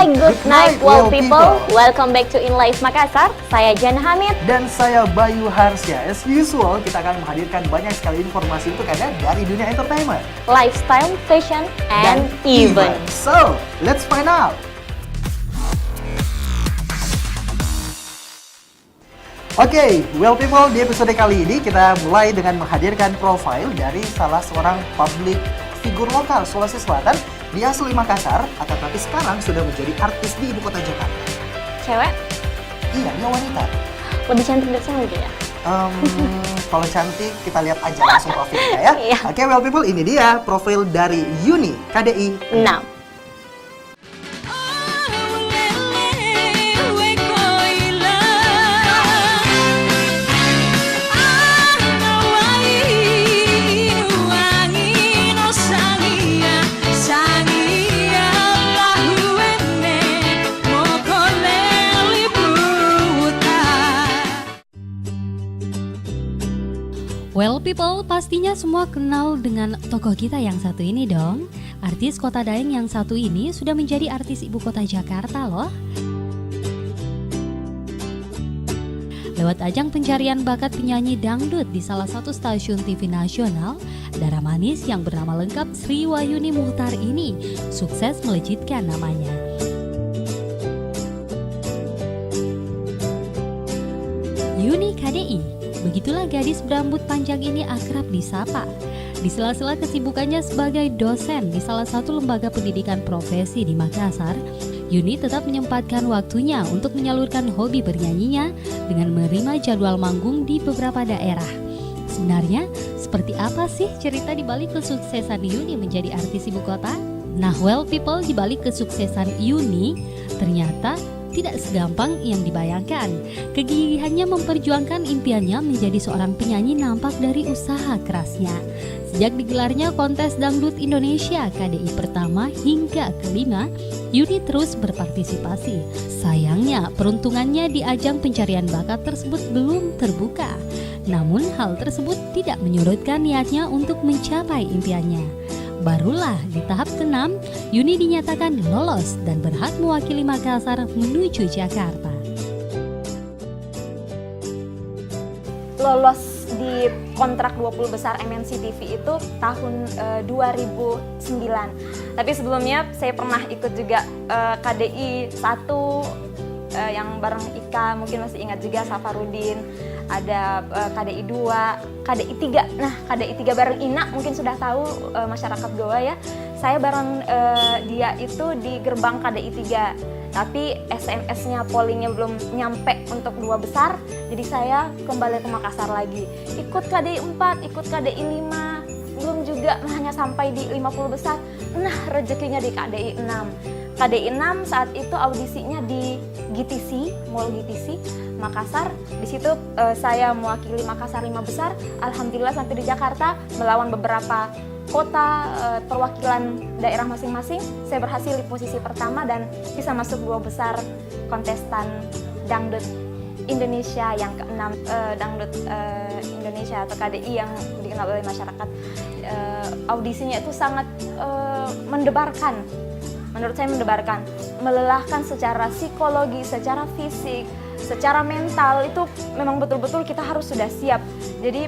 Hai, good night well people. Welcome back to In Life Makassar. Saya Jan Hamid. Dan saya Bayu Harsya. As usual, kita akan menghadirkan banyak sekali informasi untuk Anda dari dunia entertainment, Lifestyle, fashion, and event. So, let's find out. Oke, well people, di episode kali ini kita mulai dengan menghadirkan profil dari salah seorang public figur lokal Sulawesi Selatan. Dia asli Makassar, akan tapi sekarang sudah menjadi artis di ibu kota Jakarta. Cewek? Iya, dia wanita. Lebih cantik dari saya mungkin ya? Kalau cantik, kita lihat aja langsung profilnya ya. Iya. Oke, well people, ini dia profil dari Yuni, KDI 6. Well people, pastinya semua kenal dengan tokoh kita yang satu ini dong. Artis Kota Daeng yang satu ini sudah menjadi artis ibu kota Jakarta loh. Lewat ajang pencarian bakat penyanyi dangdut di salah satu stasiun TV nasional, darah manis yang bernama lengkap Sri Wahyuni Muchtar ini sukses melejitkan namanya. Yuni KDI. Begitulah gadis berambut panjang ini akrab disapa. Di sela-sela kesibukannya sebagai dosen di salah satu lembaga pendidikan profesi di Makassar, Yuni tetap menyempatkan waktunya untuk menyalurkan hobi bernyanyinya dengan menerima jadwal manggung di beberapa daerah. Sebenarnya, seperti apa sih cerita di balik kesuksesan Yuni menjadi artis ibu kota? Nah, well people, di balik kesuksesan Yuni, ternyata tidak segampang yang dibayangkan. Kegigihannya memperjuangkan impiannya menjadi seorang penyanyi nampak dari usaha kerasnya. Sejak digelarnya kontes dangdut Indonesia KDI pertama hingga kelima, Yuni terus berpartisipasi. Sayangnya, peruntungannya di ajang pencarian bakat tersebut belum terbuka. Namun hal tersebut tidak menyurutkan niatnya untuk mencapai impiannya. Barulah di tahap ke-6, Yuni dinyatakan lolos dan berhak mewakili Makassar menuju Jakarta. Lolos di kontrak 20 besar MNC TV itu tahun 2009. Tapi sebelumnya saya pernah ikut juga KDI 1 yang bareng Ika, mungkin masih ingat juga Safarudin. Ada KDI 2, KDI 3. Nah, KDI 3 bareng Ina mungkin sudah tahu masyarakat Goa ya. Saya bareng dia itu di gerbang KDI 3. Tapi SMS-nya, pollingnya belum nyampe untuk 2 besar. Jadi saya kembali ke Makassar lagi. Ikut KDI 4, ikut KDI 5. Belum juga hanya sampai di 50 besar. Nah, rezekinya di KDI 6. KDI 6 saat itu audisinya di GTC, Mall GTC, Makassar. Di situ saya mewakili Makassar 5 besar. Alhamdulillah sampai di Jakarta melawan beberapa kota perwakilan daerah masing-masing. Saya berhasil di posisi pertama dan bisa masuk 2 besar kontestan dangdut Indonesia yang ke-6, dangdut Indonesia atau KDI yang dikenal oleh masyarakat. Audisinya itu sangat mendebarkan. Menurut saya mendebarkan, melelahkan secara psikologi, secara fisik, secara mental, itu memang betul-betul kita harus sudah siap. Jadi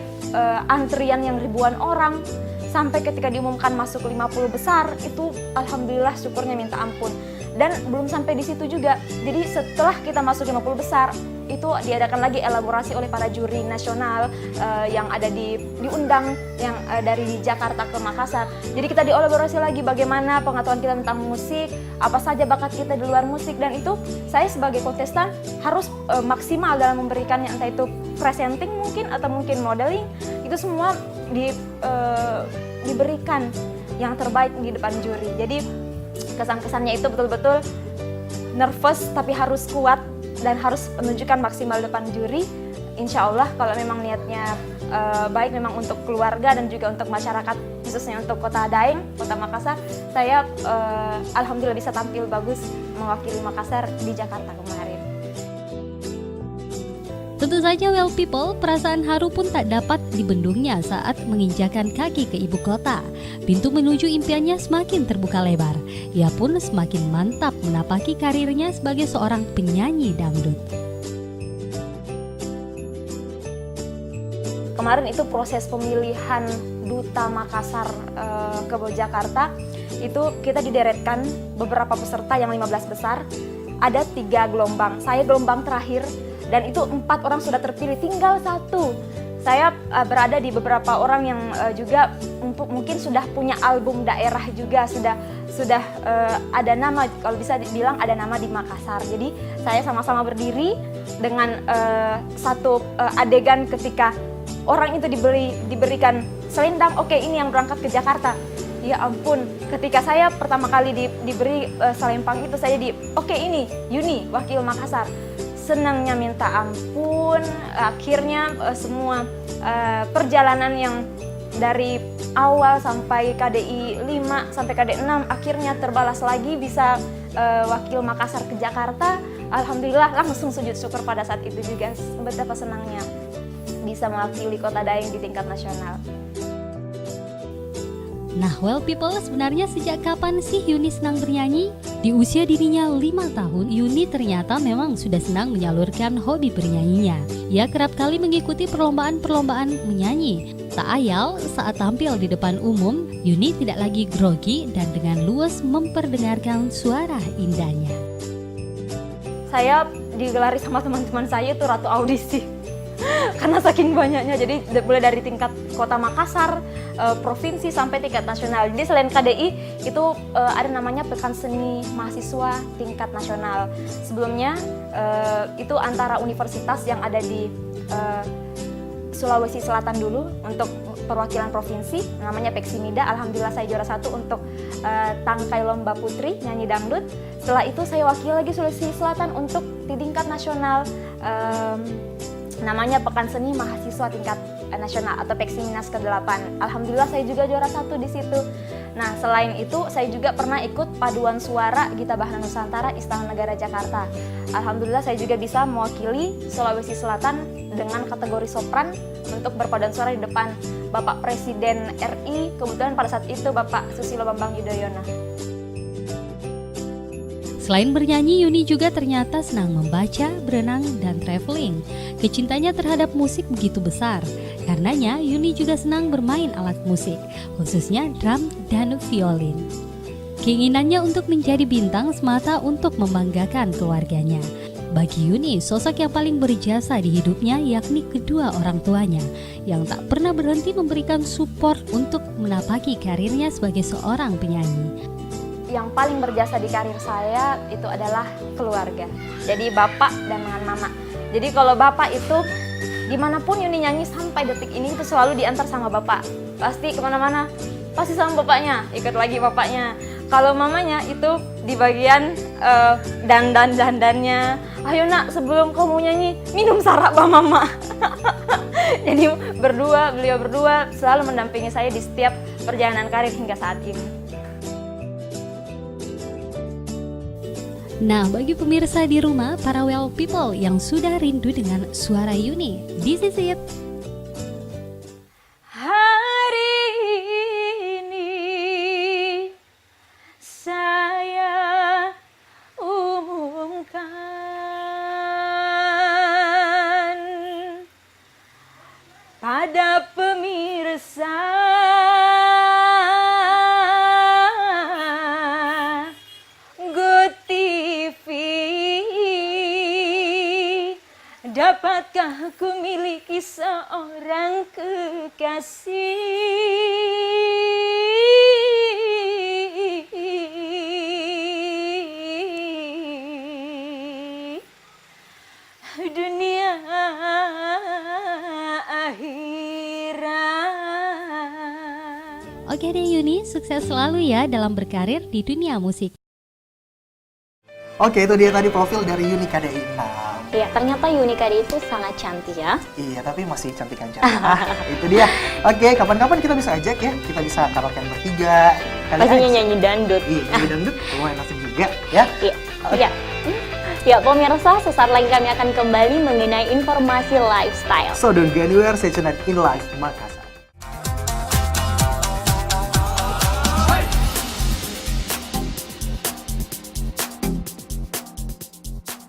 antrian yang ribuan orang, sampai ketika diumumkan masuk 50 besar, itu alhamdulillah syukurnya minta ampun. Dan belum sampai di situ juga, jadi setelah kita masuk 50 besar, itu diadakan lagi elaborasi oleh para juri nasional yang ada diundang yang dari Jakarta ke Makassar. Jadi kita dielaborasi lagi bagaimana pengetahuan kita tentang musik, apa saja bakat kita di luar musik, dan itu saya sebagai kontestan harus maksimal dalam memberikannya, entah itu presenting mungkin atau mungkin modeling, itu semua diberikan yang terbaik di depan juri. Jadi kesan-kesannya itu betul-betul nervous tapi harus kuat dan harus menunjukkan maksimal depan juri. Insya Allah kalau memang niatnya baik memang untuk keluarga dan juga untuk masyarakat, khususnya untuk Kota Daeng, Kota Makassar, saya alhamdulillah bisa tampil bagus mewakili Makassar di Jakarta kemarin. Tentu saja well people, perasaan haru pun tak dapat dibendungnya saat menginjakan kaki ke ibu kota. Pintu menuju impiannya semakin terbuka lebar. Ia pun semakin mantap menapaki karirnya sebagai seorang penyanyi dangdut. Kemarin itu proses pemilihan Duta Makassar ke Jakarta, itu kita dideretkan beberapa peserta yang 15 besar, ada 3 gelombang. Saya gelombang terakhir dan itu 4 orang sudah terpilih, tinggal 1. Saya berada di beberapa orang yang juga mungkin sudah punya album daerah juga, sudah ada nama, kalau bisa dibilang ada nama di Makassar. Jadi saya sama-sama berdiri dengan satu adegan ketika orang itu diberikan selendang, oke ini yang berangkat ke Jakarta. Ya ampun, ketika saya pertama kali diberi selempang itu, saya oke ini Yuni, wakil Makassar. Senangnya minta ampun, akhirnya semua perjalanan yang dari awal sampai KDI 5 sampai KDI 6 akhirnya terbalas lagi bisa wakil Makassar ke Jakarta. Alhamdulillah langsung sujud syukur pada saat itu juga, betapa senangnya bisa mewakili Kota Daeng di tingkat nasional. Nah, well people, sebenarnya sejak kapan sih Yuni senang bernyanyi? Di usia dirinya 5 tahun, Yuni ternyata memang sudah senang menyalurkan hobi bernyanyinya. Ia kerap kali mengikuti perlombaan-perlombaan menyanyi. Tak ayal, saat tampil di depan umum, Yuni tidak lagi grogi dan dengan luas memperdengarkan suara indahnya. Saya digelari sama teman-teman saya itu Ratu Audisi. Karena saking banyaknya, jadi mulai dari tingkat Kota Makassar, provinsi sampai tingkat nasional. Jadi selain KDI itu ada namanya Pekan Seni Mahasiswa tingkat nasional. Sebelumnya itu antara universitas yang ada di Sulawesi Selatan dulu untuk perwakilan provinsi, namanya Peksimida. Alhamdulillah saya juara 1 untuk tangkai lomba putri nyanyi dangdut. Setelah itu saya wakil lagi Sulawesi Selatan untuk di tingkat nasional. Namanya Pekan Seni Mahasiswa tingkat nasional atau Peksiminas ke-8. Alhamdulillah saya juga juara 1 di situ. Nah, selain itu saya juga pernah ikut paduan suara Gita Bahana Nusantara Istana Negara Jakarta. Alhamdulillah saya juga bisa mewakili Sulawesi Selatan dengan kategori sopran untuk berpaduan suara di depan Bapak Presiden RI, kebetulan pada saat itu Bapak Susilo Bambang Yudhoyono. Selain bernyanyi, Yuni juga ternyata senang membaca, berenang, dan traveling. Kecintanya terhadap musik begitu besar. Karenanya, Yuni juga senang bermain alat musik, khususnya drum dan violin. Keinginannya untuk menjadi bintang semata untuk membanggakan keluarganya. Bagi Yuni, sosok yang paling berjasa di hidupnya yakni kedua orang tuanya, yang tak pernah berhenti memberikan support untuk menapaki karirnya sebagai seorang penyanyi. Yang paling berjasa di karir saya itu adalah keluarga. Jadi bapak dan dengan mama. Jadi kalau bapak itu dimanapun Yuni nyanyi sampai detik ini itu selalu diantar sama bapak. Pasti kemana-mana, pasti sama bapaknya, ikut lagi bapaknya. Kalau mamanya itu di bagian dandannya. Ayo nak, sebelum kamu nyanyi minum saraba mama. Jadi beliau berdua selalu mendampingi saya di setiap perjalanan karir hingga saat ini. Nah, bagi pemirsa di rumah, para well people yang sudah rindu dengan suara Yuni, this is it. Hari ini saya umumkan pada pemirsa dapatkah ku miliki seorang kekasih dunia akhirat. Oke deh Yuni, sukses selalu ya dalam berkarir di dunia musik. Oke, itu dia tadi profil dari Yuni KDI 6. Ya, ternyata Yuni KDI itu sangat cantik ya. Iya, tapi masih cantik-cantik. Itu dia. Oke, kapan-kapan kita bisa ajak ya. Kita bisa karaokean bertiga. Pastinya nyanyi dangdut. Iya, nyanyi dangdut. Lumayan asik juga ya. Iya. Iya. Ya pemirsa, sesaat lagi kami akan kembali mengenai informasi lifestyle. So don't go anywhere, stay tuned in Live Makassar.